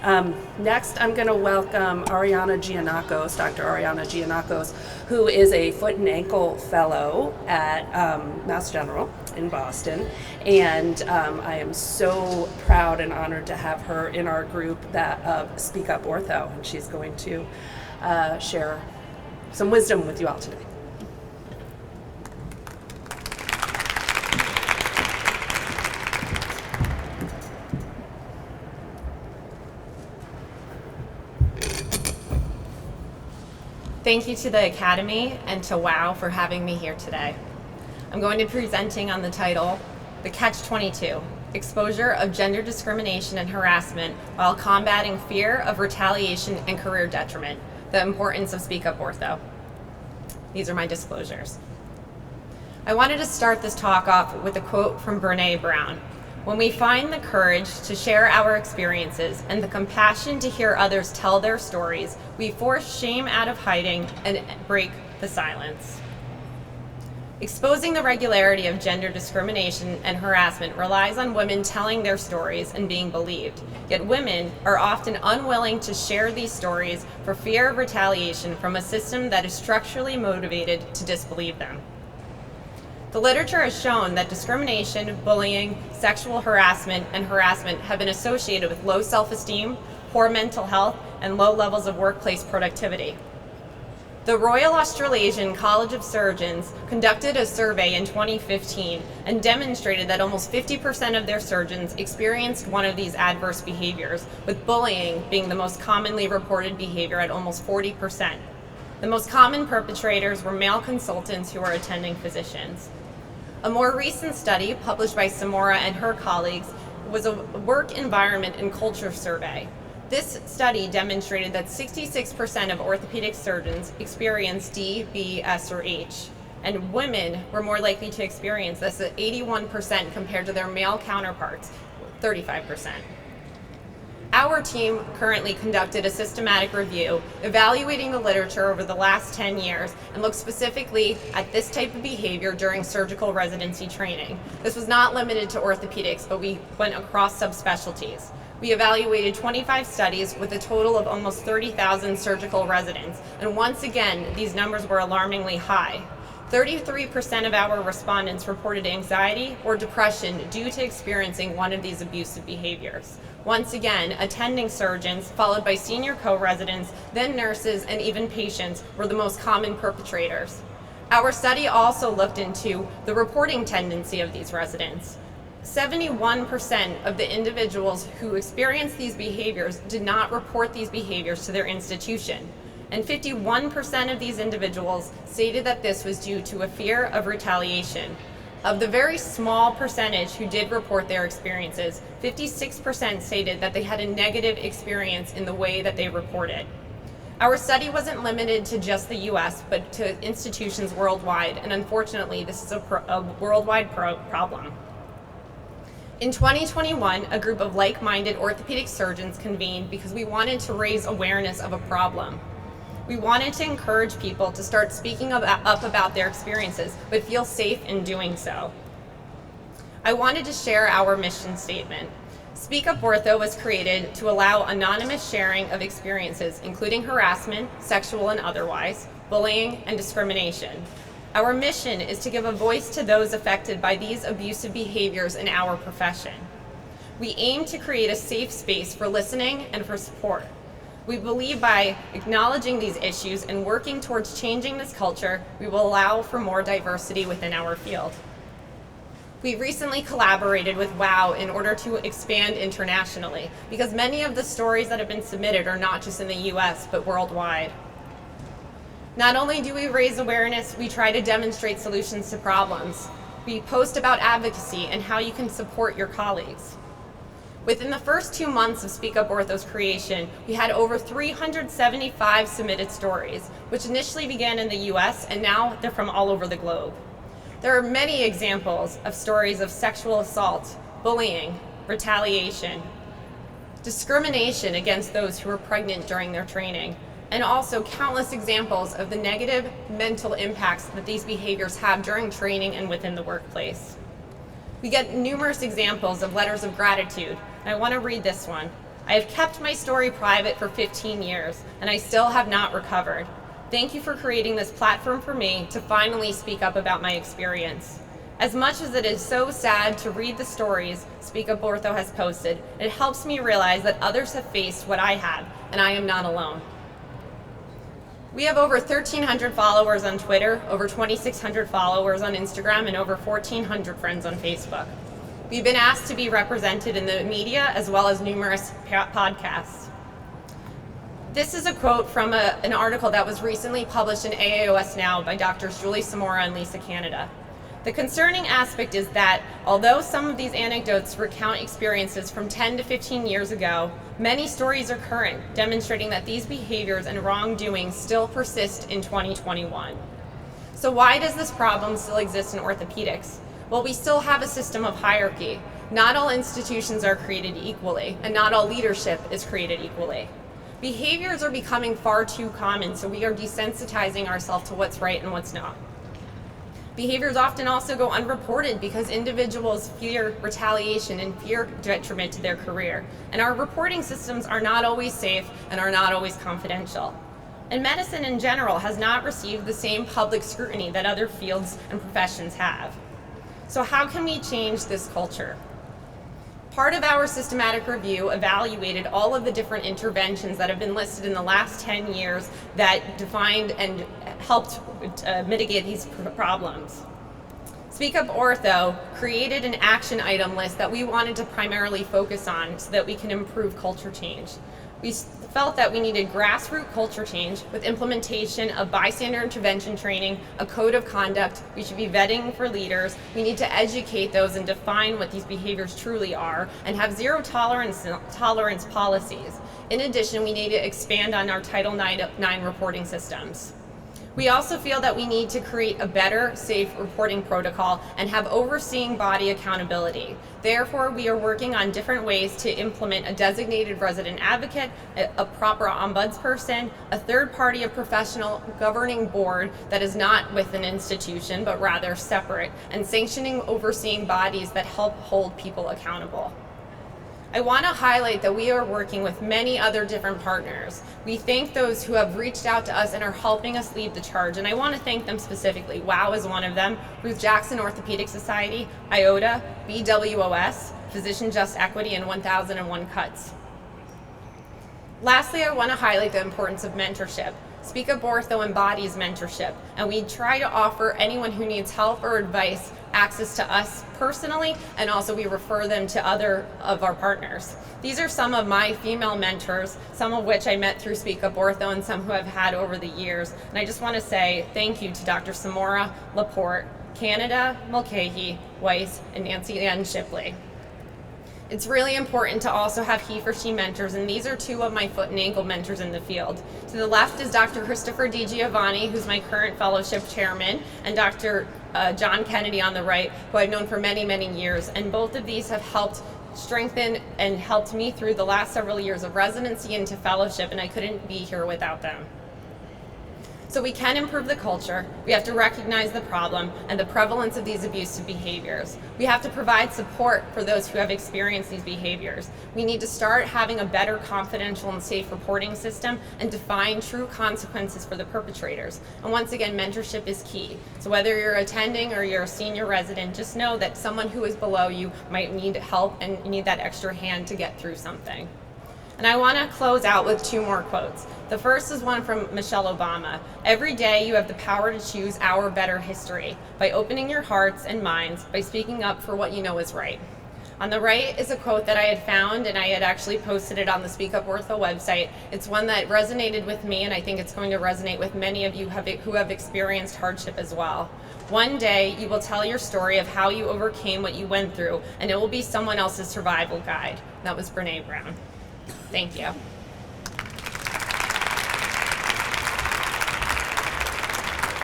Next, I'm going to welcome Arianna Gianakos, Dr. Arianna Gianakos, who is a foot and ankle fellow at Mass General in Boston. And I am so proud and honored to have her in our group of Speak Up Ortho. And she's going to share some wisdom with you all today. Thank you to the Academy and to WOW for having me here today. I'm going to be presenting on the title, The Catch-22, Exposure of Gender Discrimination and Harassment While Combating Fear of Retaliation and Career Detriment, The Importance of SpeakUpOrtho. These are my disclosures. I wanted to start this talk off with a quote from Brené Brown. When we find the courage to share our experiences and the compassion to hear others tell their stories, we force shame out of hiding and break the silence. Exposing the regularity of gender discrimination and harassment relies on women telling their stories and being believed. Yet women are often unwilling to share these stories for fear of retaliation from a system that is structurally motivated to disbelieve them. The literature has shown that discrimination, bullying, sexual harassment, and harassment have been associated with low self-esteem, poor mental health, and low levels of workplace productivity. The Royal Australasian College of Surgeons conducted a survey in 2015 and demonstrated that almost 50% of their surgeons experienced one of these adverse behaviors, with bullying being the most commonly reported behavior at almost 40%. The most common perpetrators were male consultants who were attending physicians. A more recent study published by Samora and her colleagues was a work environment and culture survey. This study demonstrated that 66% of orthopedic surgeons experienced D, B, S, or H, and women were more likely to experience this at 81% compared to their male counterparts, 35%. Our team currently conducted a systematic review evaluating the literature over the last 10 years and looked specifically at this type of behavior during surgical residency training. This was not limited to orthopedics, but we went across subspecialties. We evaluated 25 studies with a total of almost 30,000 surgical residents, and once again, these numbers were alarmingly high. 33% of our respondents reported anxiety or depression due to experiencing one of these abusive behaviors. Once again, attending surgeons, followed by senior co-residents, then nurses, and even patients were the most common perpetrators. Our study also looked into the reporting tendency of these residents. 71% of the individuals who experienced these behaviors did not report these behaviors to their institution. And 51% of these individuals stated that this was due to a fear of retaliation. Of the very small percentage who did report their experiences, 56% stated that they had a negative experience in the way that they reported. Our study wasn't limited to just the US, but to institutions worldwide, and unfortunately, this is a worldwide problem. In 2021, a group of like-minded orthopedic surgeons convened because we wanted to raise awareness of a problem. We wanted to encourage people to start speaking up about their experiences, but feel safe in doing so. I wanted to share our mission statement. Speak Up Ortho was created to allow anonymous sharing of experiences, including harassment, sexual and otherwise, bullying, and discrimination. Our mission is to give a voice to those affected by these abusive behaviors in our profession. We aim to create a safe space for listening and for support. We believe by acknowledging these issues and working towards changing this culture, we will allow for more diversity within our field. We recently collaborated with WOW in order to expand internationally, because many of the stories that have been submitted are not just in the US, but worldwide. Not only do we raise awareness, we try to demonstrate solutions to problems. We post about advocacy and how you can support your colleagues. Within the first 2 months of Speak Up Ortho's creation, we had over 375 submitted stories, which initially began in the US and now they're from all over the globe. There are many examples of stories of sexual assault, bullying, retaliation, discrimination against those who were pregnant during their training, and also countless examples of the negative mental impacts that these behaviors have during training and within the workplace. We get numerous examples of letters of gratitude. I want to read this one. I have kept my story private for 15 years, and I still have not recovered. Thank you for creating this platform for me to finally speak up about my experience. As much as it is so sad to read the stories SpeakUpOrtho has posted, it helps me realize that others have faced what I have, and I am not alone. We have over 1,300 followers on Twitter, over 2,600 followers on Instagram, and over 1,400 friends on Facebook. We've been asked to be represented in the media as well as numerous podcasts. This is a quote from an article that was recently published in AAOS Now by Drs. Julie Samora and Lisa Canada. The concerning aspect is that, although some of these anecdotes recount experiences from 10 to 15 years ago, many stories are current, demonstrating that these behaviors and wrongdoings still persist in 2021. So why does this problem still exist in orthopedics? Well, we still have a system of hierarchy. Not all institutions are created equally, and not all leadership is created equally. Behaviors are becoming far too common, so we are desensitizing ourselves to what's right and what's not. Behaviors often also go unreported because individuals fear retaliation and fear detriment to their career. And our reporting systems are not always safe and are not always confidential. And medicine in general has not received the same public scrutiny that other fields and professions have. So how can we change this culture? Part of our systematic review evaluated all of the different interventions that have been listed in the last 10 years that defined and helped mitigate these problems. SpeakUpOrtho created an action item list that we wanted to primarily focus on so that we can improve culture change. We felt that we needed grassroots culture change with implementation of bystander intervention training, a code of conduct. We should be vetting for leaders. We need to educate those and define what these behaviors truly are and have zero tolerance policies. In addition, we need to expand on our Title IX reporting systems. We also feel that we need to create a better, safe reporting protocol and have overseeing body accountability. Therefore, we are working on different ways to implement a designated resident advocate, a proper ombudsperson, a third party, a professional governing board that is not with an institution, but rather separate, and sanctioning overseeing bodies that help hold people accountable. I want to highlight that we are working with many other different partners. We thank those who have reached out to us and are helping us lead the charge, and I want to thank them specifically. WOW is one of them, Ruth Jackson Orthopaedic Society, IOTA, BWOS, Physician Just Equity, and 1001 Cuts. Lastly, I want to highlight the importance of mentorship. SpeakUpOrtho embodies mentorship, and we try to offer anyone who needs help or advice access to us personally, and also we refer them to other of our partners. These are some of my female mentors, some of which I met through SpeakUpOrtho and some who I've had over the years. And I just want to say thank you to Dr. Samora, Laporte, Canada, Mulcahy, Weiss, and Nancy Ann Shipley. It's really important to also have he/she mentors, and these are two of my foot and ankle mentors in the field. To the left is Dr. Christopher DiGiovanni, who's my current fellowship chairman, and Dr. John Kennedy on the right, who I've known for many, many years. And both of these have helped strengthen and helped me through the last several years of residency into fellowship, and I couldn't be here without them. So we can improve the culture. We have to recognize the problem and the prevalence of these abusive behaviors. We have to provide support for those who have experienced these behaviors. We need to start having a better confidential and safe reporting system and define true consequences for the perpetrators. And once again, mentorship is key. So whether you're attending or you're a senior resident, just know that someone who is below you might need help and you need that extra hand to get through something. And I want to close out with two more quotes. The first is one from Michelle Obama. Every day you have the power to choose our better history by opening your hearts and minds, by speaking up for what you know is right. On the right is a quote that I had found, and I had actually posted it on the SpeakUpOrtho website. It's one that resonated with me, and I think it's going to resonate with many of you who have experienced hardship as well. One day you will tell your story of how you overcame what you went through, and it will be someone else's survival guide. That was Brene Brown. Thank you.